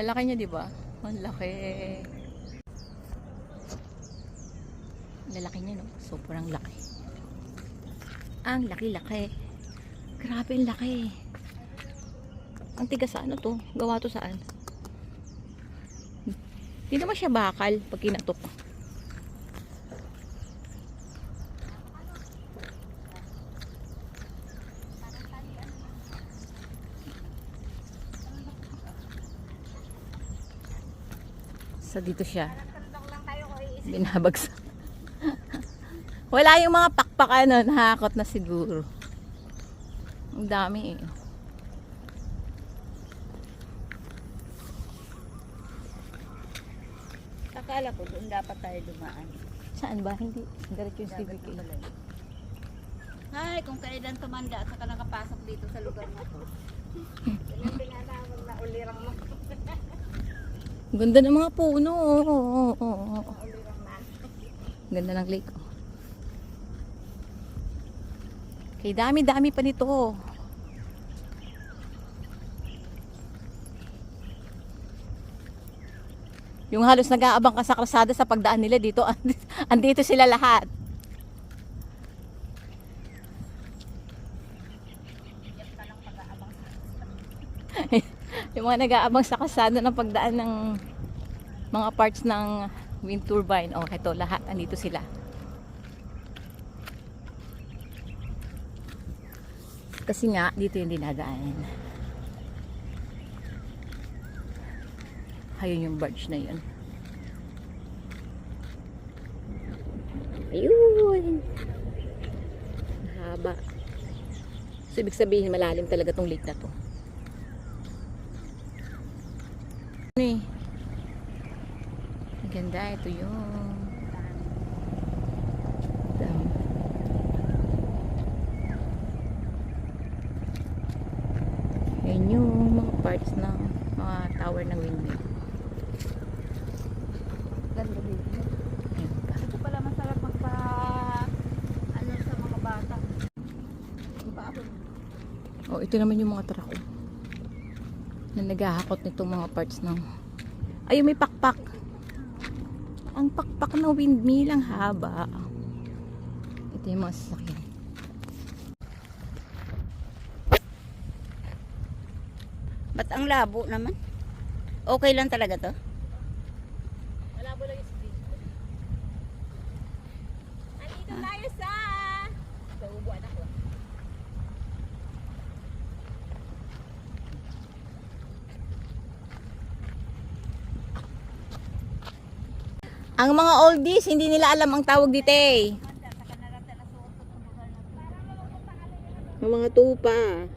Laki niya, di ba? Ang laki. Lalaki niya, no? Sobrang laki. Ang laki-laki. Grabe, ang laki. Ang tigas sa ano to? Gawa to saan? Hindi naman siya bakal pag kinatok. So dito siya binabagsak. Wala yung mga pakpak ano, nahakot na siguro. Ang dami eh. Akala ko doon dapat tayo dumaan. Saan ba? Hindi. Diretso yung CBK. Ay, kung kailan tumanda at saka nakapasok dito sa lugar na to. Yan pinatawag na ulirang mo. Ganda ng mga puno. Ulirang na. Ganda ng lake. Okay, dami-dami pa nito. Yung halos nag-aabang ka sa kalsada sa pagdaan nila dito, andito sila lahat. Yung mga nag-aabang sa kalsada ng pagdaan ng mga parts ng wind turbine. Oh, ito lahat andito sila. Kasi nga dito yung dinadaan. Ayun yung barge na yun. Ayun. Haba. So, ibig sabihin malalim talaga tong lake na to. Ano eh? Maganda. Ito yung dam. Ayun yung mga parts ng mga tower ng windmill. Ganda dito. Ayun pa. Ito pala masarap magpa ano sa mga bata. Oh, ito naman yung mga truck na naghahakot nitong mga parts ng ayun, may pakpak. Ang pakpak ng windmill ang haba. Ito yung mga sasakyan. Ba't ang labo naman? Okay lang talaga to? Malabo lang yung screen. Andito tayo sa ubuan ako. Ang mga oldies, hindi nila alam ang tawag dito eh. Ang mga tupa.